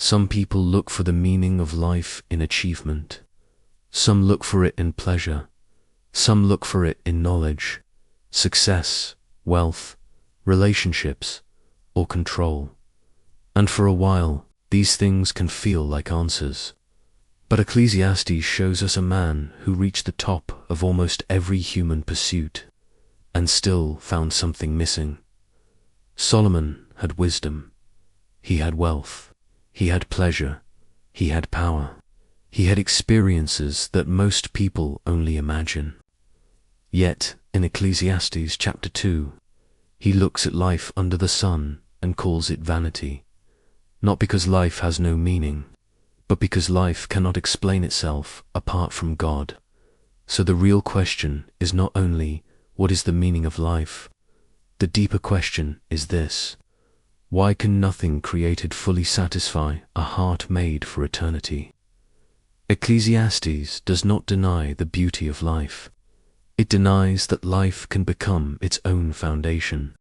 Some people look for the meaning of life in achievement. Some look for it in pleasure. Some look for it in knowledge, success, wealth, relationships, or control. And for a while, these things can feel like answers. But Ecclesiastes shows us a man who reached the top of almost every human pursuit and still found something missing. Solomon had wisdom. He had wealth. He had pleasure. He had power. He had experiences that most people only imagine. Yet, in Ecclesiastes chapter 2, he looks at life under the sun and calls it vanity, not because life has no meaning, but because life cannot explain itself apart from God. So the real question is not only, what is the meaning of life? The deeper question is this: why can nothing created fully satisfy a heart made for eternity? Ecclesiastes does not deny the beauty of life. It denies that life can become its own foundation.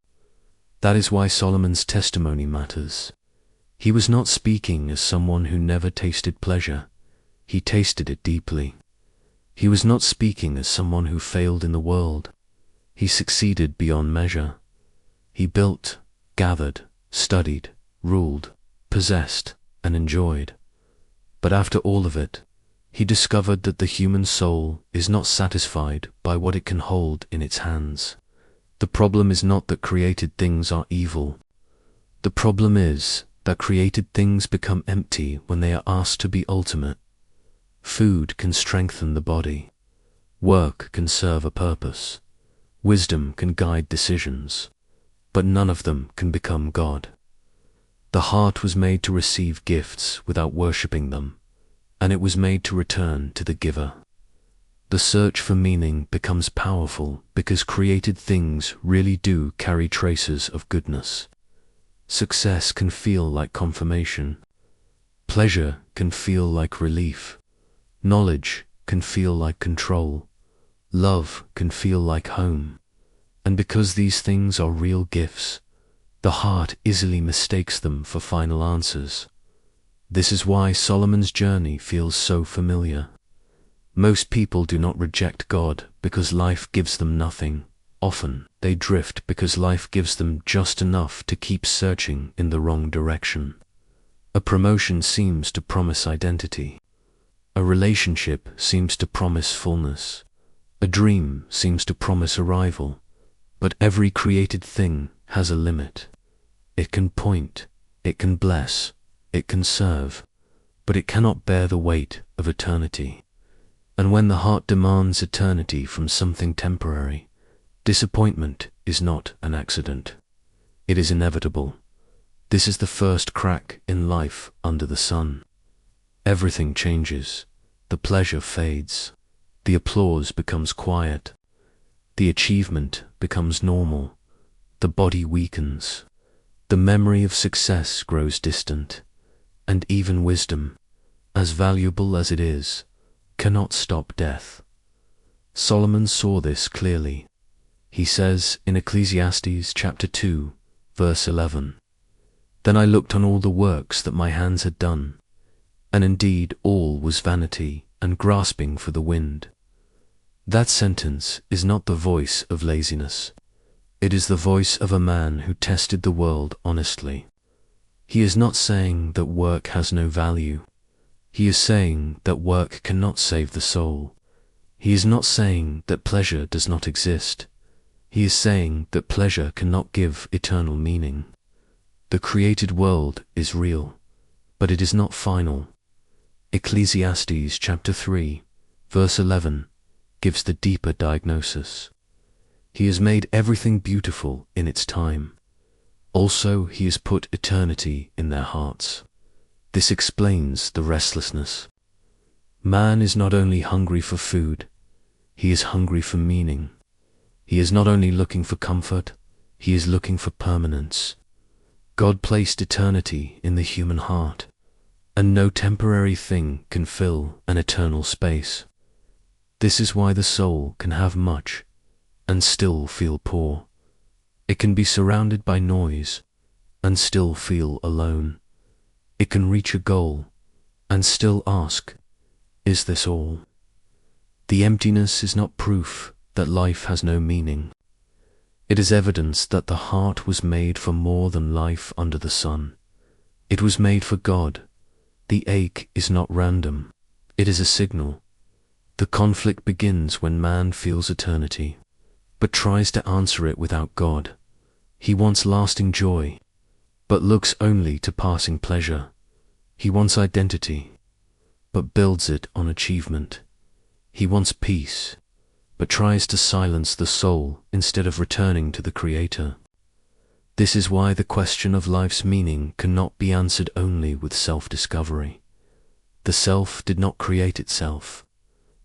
That is why Solomon's testimony matters. He was not speaking as someone who never tasted pleasure. He tasted it deeply. He was not speaking as someone who failed in the world. He succeeded beyond measure. He built, gathered, studied, ruled, possessed, and enjoyed. But after all of it, he discovered that the human soul is not satisfied by what it can hold in its hands. The problem is not that created things are evil. The problem is that created things become empty when they are asked to be ultimate. Food can strengthen the body. Work can serve a purpose. Wisdom can guide decisions. But none of them can become God. The heart was made to receive gifts without worshipping them, and it was made to return to the giver. The search for meaning becomes powerful because created things really do carry traces of goodness. Success can feel like confirmation. Pleasure can feel like relief. Knowledge can feel like control. Love can feel like home. And because these things are real gifts, the heart easily mistakes them for final answers. This is why Solomon's journey feels so familiar. Most people do not reject God because life gives them nothing. Often, they drift because life gives them just enough to keep searching in the wrong direction. A promotion seems to promise identity. A relationship seems to promise fullness. A dream seems to promise arrival. But every created thing has a limit. It can point, it can bless, it can serve, but it cannot bear the weight of eternity. And when the heart demands eternity from something temporary, disappointment is not an accident. It is inevitable. This is the first crack in life under the sun. Everything changes. The pleasure fades. The applause becomes quiet. The achievement becomes normal. The body weakens. The memory of success grows distant. And even wisdom, as valuable as it is, cannot stop death. Solomon saw this clearly. He says in Ecclesiastes chapter 2, verse 11, "Then I looked on all the works that my hands had done, and indeed all was vanity and grasping for the wind." That sentence is not the voice of laziness. It is the voice of a man who tested the world honestly. He is not saying that work has no value. He is saying that work cannot save the soul. He is not saying that pleasure does not exist. He is saying that pleasure cannot give eternal meaning. The created world is real, but it is not final. Ecclesiastes chapter 3, verse 11, gives the deeper diagnosis. He has made everything beautiful in its time. Also, he has put eternity in their hearts. This explains the restlessness. Man is not only hungry for food, he is hungry for meaning. He is not only looking for comfort, he is looking for permanence. God placed eternity in the human heart, and no temporary thing can fill an eternal space. This is why the soul can have much and still feel poor. It can be surrounded by noise and still feel alone. It can reach a goal and still ask, is this all? The emptiness is not proof that life has no meaning. It is evidence that the heart was made for more than life under the sun. It was made for God. The ache is not random. It is a signal. The conflict begins when man feels eternity, but tries to answer it without God. He wants lasting joy, but looks only to passing pleasure. He wants identity, but builds it on achievement. He wants peace, but tries to silence the soul instead of returning to the Creator. This is why the question of life's meaning cannot be answered only with self-discovery. The self did not create itself.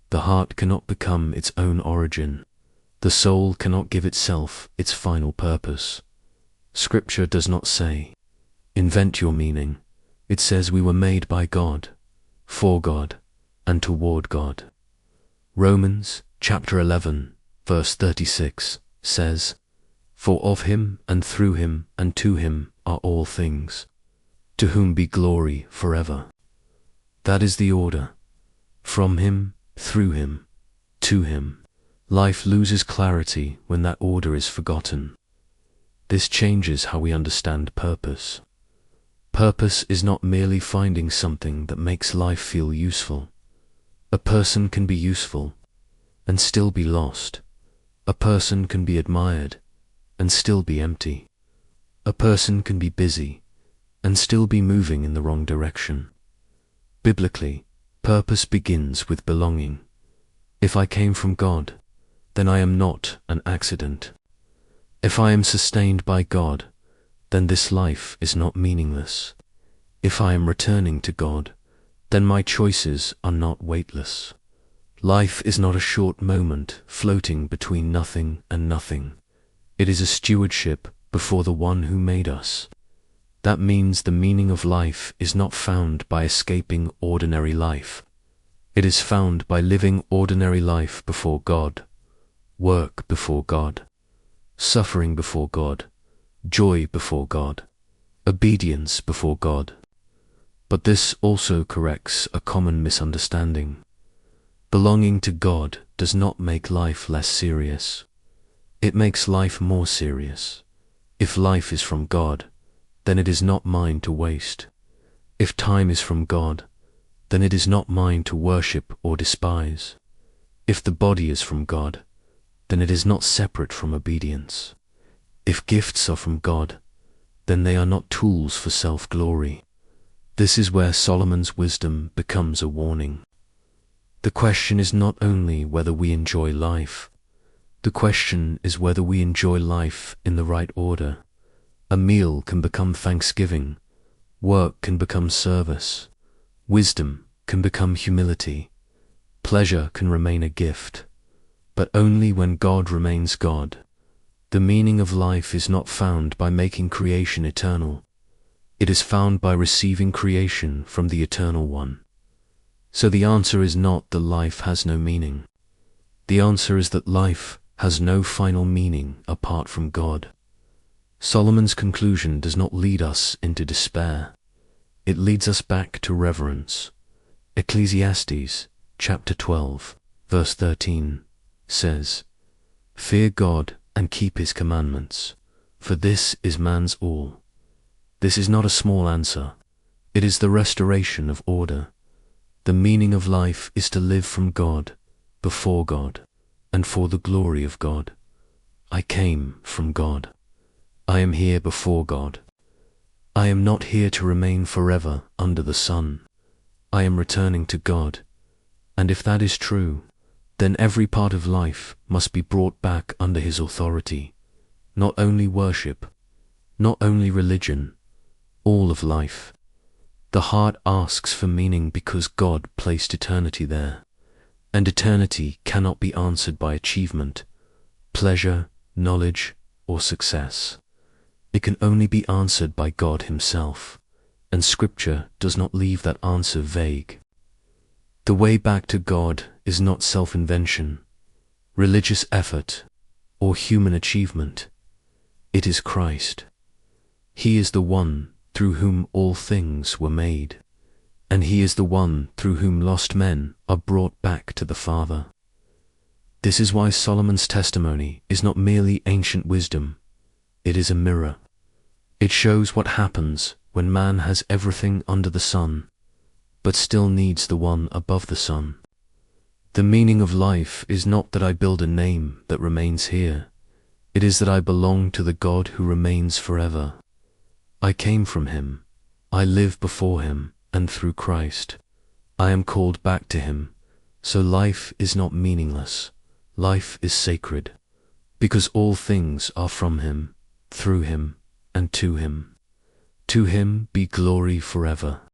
The heart cannot become its own origin. The soul cannot give itself its final purpose. Scripture does not say, invent your meaning. It says we were made by God, for God, and toward God. Romans chapter 11, verse 36 says, for of him and through him and to him are all things, to whom be glory forever. That is the order. From him, through him, to him. Life loses clarity when that order is forgotten. This changes how we understand purpose. Purpose is not merely finding something that makes life feel useful. A person can be useful and still be lost. A person can be admired and still be empty. A person can be busy and still be moving in the wrong direction. Biblically, purpose begins with belonging. If I came from God, then I am not an accident. If I am sustained by God, then this life is not meaningless. If I am returning to God, then my choices are not weightless. Life is not a short moment floating between nothing and nothing. It is a stewardship before the one who made us. That means the meaning of life is not found by escaping ordinary life. It is found by living ordinary life before God, work before God, suffering before God, joy before God, obedience before God. But this also corrects a common misunderstanding. Belonging to God does not make life less serious. It makes life more serious. If life is from God, then it is not mine to waste. If time is from God, then it is not mine to worship or despise. If the body is from God, then it is not separate from obedience. If gifts are from God, then they are not tools for self-glory. This is where Solomon's wisdom becomes a warning. The question is not only whether we enjoy life. The question is whether we enjoy life in the right order. A meal can become thanksgiving. Work can become service. Wisdom can become humility. Pleasure can remain a gift. But only when God remains God. The meaning of life is not found by making creation eternal. It is found by receiving creation from the Eternal One. So the answer is not that life has no meaning. The answer is that life has no final meaning apart from God. Solomon's conclusion does not lead us into despair. It leads us back to reverence. Ecclesiastes chapter 12, verse 13 says, fear God and keep his commandments, for this is man's all. This is not a small answer. It is the restoration of order. The meaning of life is to live from God, before God, and for the glory of God. I came from God. I am here before God. I am not here to remain forever under the sun. I am returning to God. And if that is true, then every part of life must be brought back under his authority. Not only worship, not only religion, all of life. The heart asks for meaning because God placed eternity there. And eternity cannot be answered by achievement, pleasure, knowledge, or success. It can only be answered by God himself, and Scripture does not leave that answer vague. The way back to God is not self-invention, religious effort, or human achievement. It is Christ. He is the one through whom all things were made, and he is the one through whom lost men are brought back to the Father. This is why Solomon's testimony is not merely ancient wisdom, it is a mirror. It shows what happens when man has everything under the sun, but still needs the one above the sun. The meaning of life is not that I build a name that remains here. It is that I belong to the God who remains forever. I came from him. I live before him and through Christ. I am called back to him. So life is not meaningless. Life is sacred, because all things are from him, through him, and to him. To him be glory forever.